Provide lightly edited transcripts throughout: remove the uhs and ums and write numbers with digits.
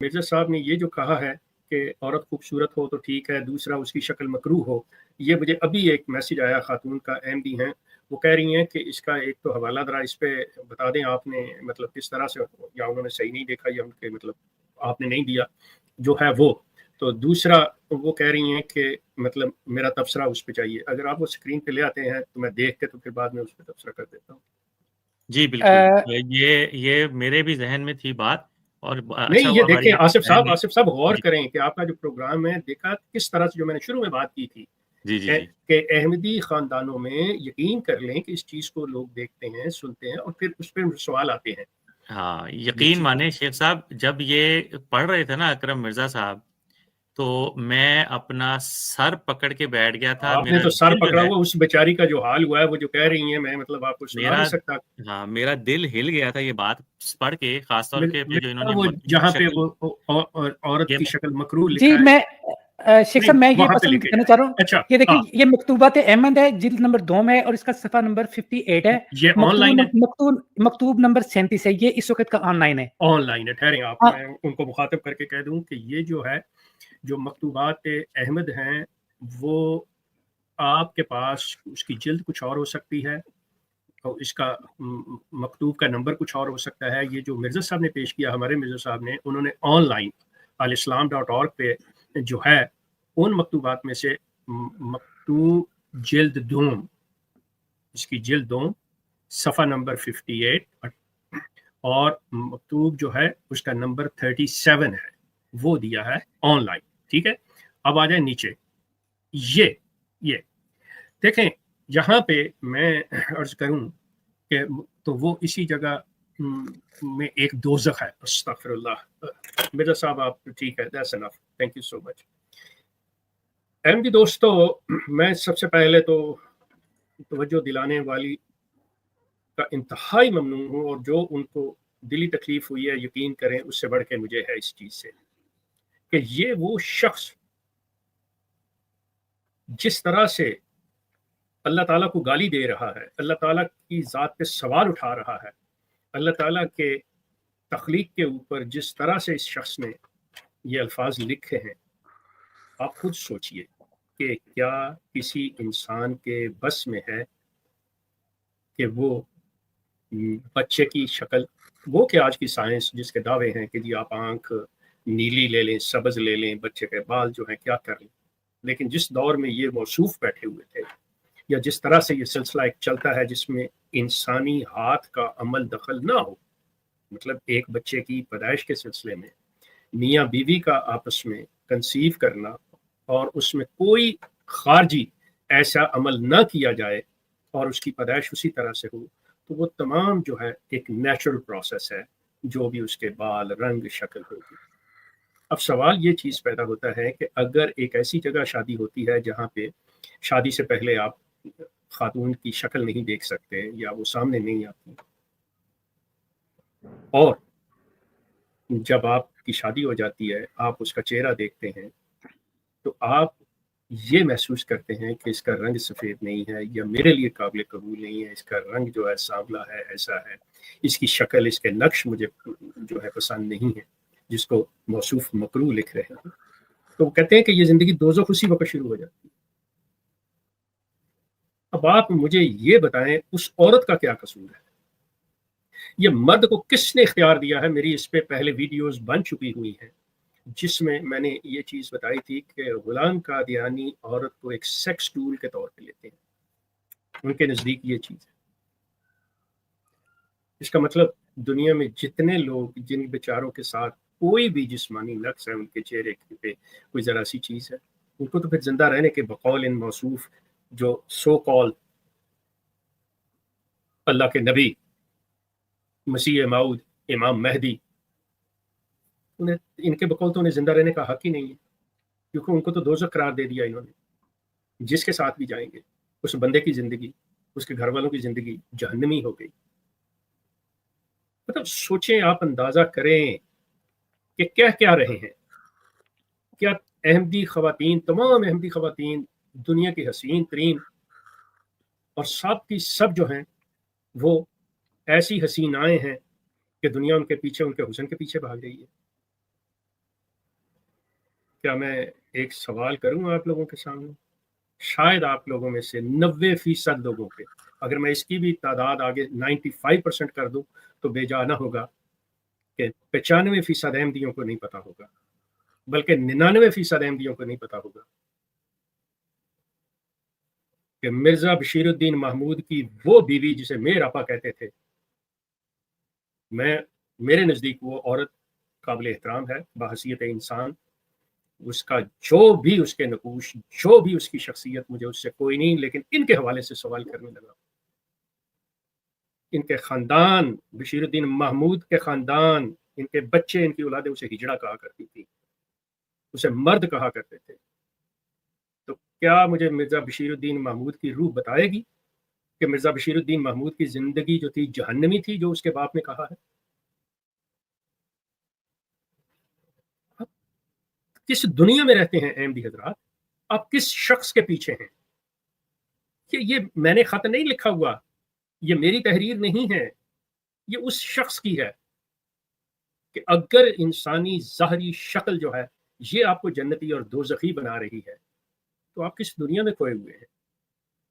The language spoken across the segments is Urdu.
مرزا صاحب نے یہ جو کہا ہے کہ عورت خوبصورت ہو تو ٹھیک ہے، دوسرا اس کی شکل مکروہ ہو، یہ مجھے ابھی ایک میسج آیا، خاتون کا احمدی ہیں، وہ کہہ رہی ہیں کہ اس کا ایک تو حوالہ ذرا اس پہ بتا دیں آپ نے، مطلب کس طرح سے، یا انہوں نے صحیح نہیں دیکھا یا ان کے مطلب آپ نے نہیں دیا جو ہے وہ، تو دوسرا وہ کہہ رہی ہیں کہ مطلب میرا تبصرہ اس پہ چاہیے، اگر آپ وہ اسکرین پہ لے آتے ہیں تو میں دیکھ کے تو پھر بعد میں اس پہ تبصرہ کر دیتا ہوں۔ جی بالکل، یہ میرے بھی ذہن میں تھی بات، اور اچھا نہیں یہ ہوا دیکھیں ہماری آصف بہن نے صاحب غور جی کریں کہ آپ کا جو پروگرام ہے دیکھا کس طرح سے، جو میں نے شروع میں بات کی تھی جی جی جی کہ احمدی خاندانوں میں یقین کر لیں کہ اس چیز کو لوگ دیکھتے ہیں، سنتے ہیں، اور پھر اس پہ سوال آتے ہیں۔ ہاں، یہ یقین چیز مانیں شیخ صاحب، جب یہ پڑھ رہے تھے نا اکرم مرزا صاحب، تو میں اپنا سر پکڑ کے بیٹھ گیا تھا، آپ نے میرا تو سر دل جو پکڑا ہے ہوا، اس بیچاری کا جو حال ہوا ہے وہ جو کہہ رہی ہیں، میں مطلب آپ کو سنا میرا نہیں سکتا۔ ہاں میرا دل ہل گیا تھا یہ بات پڑھ کے، خاص طور پہ جو انہوں نے وہ مکروہ جہاں پہ شکل، وہ عورت یہ کی شکل مکروہ جی لکھا ہے، میں شیخ نہیں صاحب میں یہ وہاں پہ لے پسند کے کرنا جائیں۔ چاہ رہا ہوں، اچھا یہ دیکھیں ہاں، یہ مکتوبات احمد ہے، جلد نمبر 2 میں، اور اس کا صفحہ نمبر 58 ہے، یہ آن لائن ہے، مکتوب نمبر 37 ہے، یہ اس وقت کا آن لائن ہے۔ آن لائن ہے، ٹھہریں آپ، ہاں میں ان کو مخاطب کر کے کہہ دوں کہ یہ جو ہے، جو مکتوبات احمد ہیں، وہ آپ کے پاس اس کی جلد کچھ اور ہو سکتی ہے، اور اس کا مکتوب کا نمبر کچھ اور ہو سکتا ہے۔ یہ جو مرزا صاحب نے پیش کیا، ہمارے مرزا صاحب نے، انہوں نے آن لائن الاسلام.org پہ جو ہے ان مکتوبات میں سے مکتوب جلد دوم، اس کی جلد دوم صفحہ نمبر 58 اور مکتوب جو ہے اس کا نمبر 37 ہے، وہ دیا ہے آن لائن، ٹھیک ہے۔ اب آ جائیں نیچے، یہ دیکھیں، جہاں پہ میں عرض کروں کہ تو وہ اسی جگہ میں ایک دوزخ ہے، استغفر اللہ۔ مرزا صاحب آپ ٹھیک ہے، that's enough, thank you so much. Ahmadi دوستو، میں سب سے پہلے تو توجہ دلانے والی کا انتہائی ممنون ہوں، اور جو ان کو دلی تکلیف ہوئی ہے، یقین کریں اس سے بڑھ کے مجھے ہے اس چیز سے کہ یہ وہ شخص جس طرح سے اللہ تعالیٰ کو گالی دے رہا ہے، اللہ تعالیٰ کی ذات پہ سوال اٹھا رہا ہے، اللہ تعالیٰ کے تخلیق کے اوپر جس طرح سے اس شخص نے یہ الفاظ لکھے ہیں، آپ خود سوچئے کہ کیا کسی انسان کے بس میں ہے کہ وہ بچے کی شکل، وہ کہ آج کی سائنس جس کے دعوے ہیں کہ جی آپ آنکھ نیلی لے لیں، سبز لے لیں، بچے کے بال جو ہیں کیا کر لیں، لیکن جس دور میں یہ موصوف بیٹھے ہوئے تھے، یا جس طرح سے یہ سلسلہ ایک چلتا ہے جس میں انسانی ہاتھ کا عمل دخل نہ ہو، مطلب ایک بچے کی پیدائش کے سلسلے میں میاں بیوی کا آپس میں کنسیو کرنا، اور اس میں کوئی خارجی ایسا عمل نہ کیا جائے اور اس کی پیدائش اسی طرح سے ہو، تو وہ تمام جو ہے ایک نیچرل پروسیس ہے، جو بھی اس کے بال، رنگ، شکل ہوگی۔ اب سوال یہ چیز پیدا ہوتا ہے کہ اگر ایک ایسی جگہ شادی ہوتی ہے جہاں پہ شادی سے پہلے آپ خاتون کی شکل نہیں دیکھ سکتے یا وہ سامنے نہیں آتی، اور جب آپ کی شادی ہو جاتی ہے آپ اس کا چہرہ دیکھتے ہیں تو آپ یہ محسوس کرتے ہیں کہ اس کا رنگ سفید نہیں ہے، یا میرے لیے قابل قبول نہیں ہے، اس کا رنگ جو ہے سانولا ہے، ایسا ہے، اس کی شکل، اس کے نقش مجھے جو ہے پسند نہیں ہے، جس کو موصوف مکروہ لکھ رہے ہیں، تو وہ کہتے ہیں کہ یہ زندگی دوزخ اسی وقت شروع ہو جاتی ہے۔ اب آپ مجھے یہ بتائیں اس عورت کا کیا قصور ہے؟ یہ مرد کو کس نے اختیار دیا ہے؟ میری اس پہ پہلے ویڈیوز بن چکی ہوئی ہیں جس میں نے یہ چیز بتائی تھی کہ غلام قادیانی عورت کو ایک سیکس ٹول کے طور پہ لیتے ہیں، ان کے نزدیک یہ چیز ہے۔ اس کا مطلب دنیا میں جتنے لوگ جن بیچاروں کے ساتھ کوئی بھی جسمانی نقص ہے، ان کے چہرے پہ کوئی ذرا سی چیز ہے، ان کو تو پھر زندہ رہنے کے بقول ان موصوف جو سو کال اللہ کے نبی، مسیح موعود، امام مہدی، انہیں ان کے بقول تو انہیں زندہ رہنے کا حق ہی نہیں ہے، کیونکہ ان کو تو دوزخ قرار دے دیا انہوں نے، جس کے ساتھ بھی جائیں گے اس بندے کی زندگی، اس کے گھر والوں کی زندگی جہنمی ہو گئی۔ مطلب سوچیں، آپ اندازہ کریں کہ کیا رہے ہیں، کیا احمدی خواتین، تمام احمدی خواتین دنیا کی حسین ترین اور سب کی سب جو ہیں وہ ایسی حسینائیں ہیں کہ دنیا ان کے پیچھے، ان کے حسن کے پیچھے بھاگ رہی ہے۔ کیا میں ایک سوال کروں آپ لوگوں کے سامنے؟ شاید آپ لوگوں میں سے 90% لوگوں کے، اگر میں اس کی بھی تعداد آگے 95% کر دوں تو بے جا نہ ہوگا کہ 95% احمدیوں کو نہیں پتا ہوگا، بلکہ 99% احمدیوں کو نہیں پتا ہوگا کہ مرزا بشیر الدین محمود کی وہ بیوی جسے میر آپا کہتے تھے، میرے نزدیک وہ عورت قابل احترام ہے بحیثیت انسان. اس کا جو بھی اس کے نقوش، جو بھی اس کی شخصیت، مجھے اس سے کوئی نہیں، لیکن ان کے حوالے سے سوال کرنے لگا. ان کے خاندان، بشیر الدین محمود کے خاندان، ان کے بچے، ان کی اولادیں اسے ہجڑا کہا کرتی تھی، اسے مرد کہا کرتے تھے. تو کیا مجھے مرزا بشیر الدین محمود کی روح بتائے گی کہ مرزا بشیر الدین محمود کی زندگی جو تھی جہنمی تھی، جو اس کے باپ نے کہا ہے؟ آپ کس دنیا میں رہتے ہیں احمدی حضرات؟ آپ کس شخص کے پیچھے ہیں؟ کہ یہ میں نے خط نہیں لکھا ہوا، یہ میری تحریر نہیں ہے، یہ اس شخص کی ہے کہ اگر انسانی ظاہری شکل جو ہے یہ آپ کو جنتی اور دوزخی بنا رہی ہے تو آپ کس دنیا میں کھوئے ہوئے ہیں؟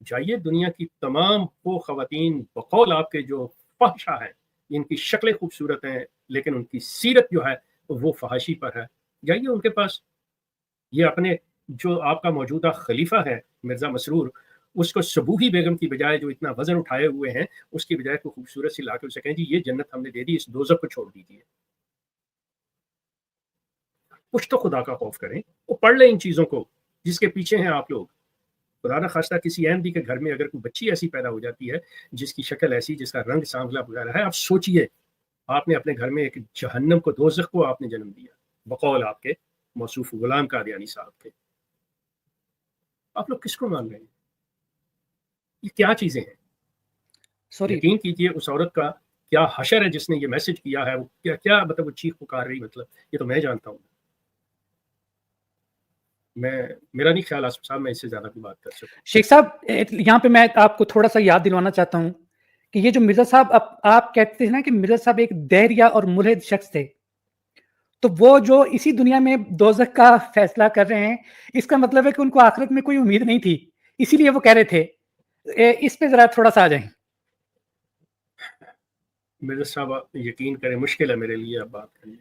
جائیے، دنیا کی تمام وہ خواتین بقول آپ کے جو فحشہ ہیں، ان کی شکلیں خوبصورت ہیں لیکن ان کی سیرت جو ہے وہ فحاشی پر ہے، جائیے ان کے پاس. یہ اپنے جو آپ کا موجودہ خلیفہ ہے مرزا مسرور، اس کو صبوحی بیگم کی بجائے جو اتنا وزن اٹھائے ہوئے ہیں، اس کی بجائے کوئی خوبصورت سی لا کے اسے کہیں جی یہ جنت ہم نے دے دی، اس دوزخ کو چھوڑ دیجیے. کچھ تو خدا کا خوف کریں، وہ پڑھ لیں ان چیزوں کو جس کے پیچھے ہیں آپ لوگ. خدا نہ خواستہ کسی احمدی کے گھر میں اگر کوئی بچی ایسی پیدا ہو جاتی ہے جس کی شکل ایسی، جس کا رنگ سانولا وغیرہ ہے، آپ سوچئے آپ نے اپنے گھر میں ایک جہنم کو، دوزخ کو آپ نے جنم دیا بقول آپ کے موصوف غلام قادیانی صاحب کے. آپ لوگ کس کو مان رہے ہیں؟ یہ کیا چیزیں ہیں؟ سوری یقین کیجئے اس عورت کا کیا حشر ہے جس نے یہ میسج کیا ہے، وہ کیا مطلب وہ چیخ پکار رہی، مطلب یہ تو میں جانتا ہوں. میرا نہیں خیال آصف صاحب میں اس سے زیادہ کوئی بات کر سکوں. شیخ صاحب، یہاں پہ میں آپ کو تھوڑا سا یاد دلوانا چاہتا ہوں کہ یہ جو مرزا صاحب آپ کہتے ہیں نا کہ مرزا صاحب ایک دہریہ اور ملحد شخص تھے، تو وہ جو اسی دنیا میں دوزخ کا فیصلہ کر رہے ہیں، اس کا مطلب ہے کہ ان کو آخرت میں کوئی امید نہیں تھی، اسی لیے وہ کہہ رہے تھے. اس پہ ذرا تھوڑا سا آ جائیں. مرزا صاحب یقین کریں مشکل ہے میرے لیے اب بات کرنی.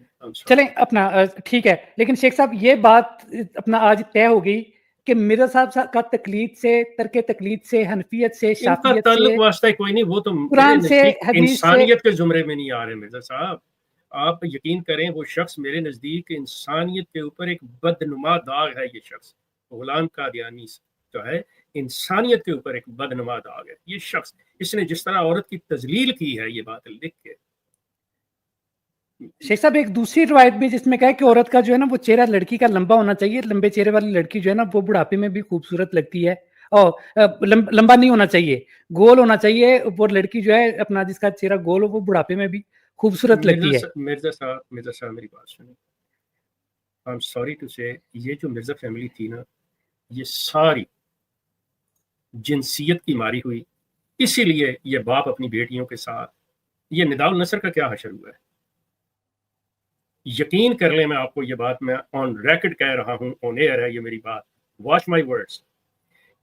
چلیں اپنا ٹھیک ہے، لیکن شیخ صاحب یہ بات اپنا آج طے ہو گئی کہ مرزا صاحب کا تقلید سے، ترک تقلید سے، حنفیت سے، ان کا شافعیت تعلق سے، واسطہ کوئی نہیں، وہ تو میرے قرآن سے، نزدیک حدیث سے. انسانیت کے زمرے میں نہیں آ رہے مرزا صاحب. آپ یقین کریں وہ شخص میرے نزدیک انسانیت کے اوپر ایک بدنما داغ ہے. یہ شخص غلام قادیانی جو ہے انسانیت کے اوپر ایک بدنما داغ ہے. یہ شخص، اس نے جس طرح عورت کی تذلیل کی ہے، یہ بات لکھ کے. شیخ صاحب ایک دوسری روایت بھی جس میں کہا ہے کہ عورت کا جو ہے نا وہ چہرہ لڑکی کا لمبا ہونا چاہیے، لمبے چہرے والی لڑکی جو ہے نا وہ بڑھاپے میں بھی خوبصورت لگتی ہے، اور لمبا نہیں ہونا چاہیے، گول ہونا چاہیے، وہ لڑکی جو ہے اپنا جس کا چہرہ گول ہو وہ بڑھاپے میں بھی خوبصورت لگتی ہے. مرزا صاحب میری بات سنیں. I'm sorry to say یہ جو مرزا فیملی تھی نا، یہ ساری جنسیت کی ماری ہوئی. اسی لیے یہ باپ اپنی بیٹیوں کے ساتھ، یہ نداء النصر کا کیا حشر ہوا ہے؟ یقین کر لیں، میں آپ کو یہ بات میں آن ریکارڈ کہہ رہا ہوں، آن ایئر ہے یہ میری بات، واچ مائی ورڈز،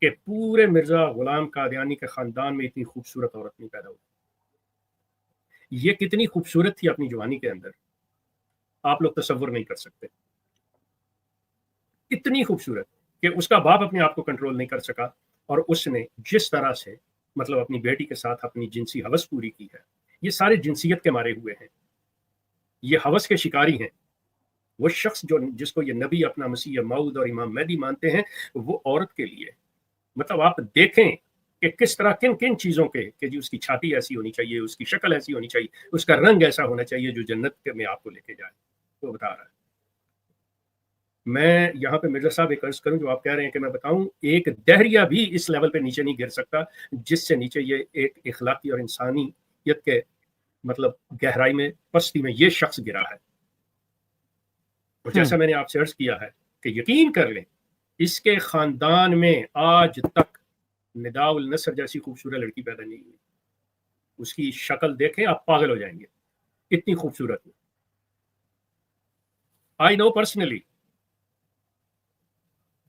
کہ پورے مرزا غلام قادیانی کے خاندان میں اتنی خوبصورت عورت نہیں پیدا ہوئی. یہ کتنی خوبصورت تھی اپنی جوانی کے اندر، آپ لوگ تصور نہیں کر سکتے. اتنی خوبصورت کہ اس کا باپ اپنے آپ کو کنٹرول نہیں کر سکا، اور اس نے جس طرح سے مطلب اپنی بیٹی کے ساتھ اپنی جنسی ہوس پوری کی ہے. یہ سارے جنسیت کے مارے ہوئے ہیں، یہ ہوس کے شکاری ہیں. وہ شخص جس کو یہ نبی اپنا مسیح موعود اور امام مہدی مانتے ہیں، وہ عورت کے لیے مطلب آپ دیکھیں کہ کس طرح کن کن چیزوں کے، کہ جی اس کی چھاتی ایسی ہونی چاہیے، اس کی شکل ایسی ہونی چاہیے، اس کا رنگ ایسا ہونا چاہیے جو جنت میں آپ کو لے کے جائے. وہ بتا رہا ہے. میں یہاں پہ مرزا صاحب ایک عرض کروں، جو آپ کہہ رہے ہیں کہ میں بتاؤں، ایک دہریہ بھی اس لیول پہ نیچے نہیں گر سکتا جس سے نیچے یہ ایک اخلاقی اور انسانیت کے مطلب گہرائی میں، پستی میں یہ شخص گرا ہے. اور جیسا میں نے آپ سے عرض کیا ہے کہ یقین کر لیں اس کے خاندان میں آج تک نداء النصر جیسی خوبصورت لڑکی پیدا نہیں ہوئی. اس کی شکل دیکھیں آپ پاگل ہو جائیں گے، اتنی خوبصورت. آئی نو پرسنلی.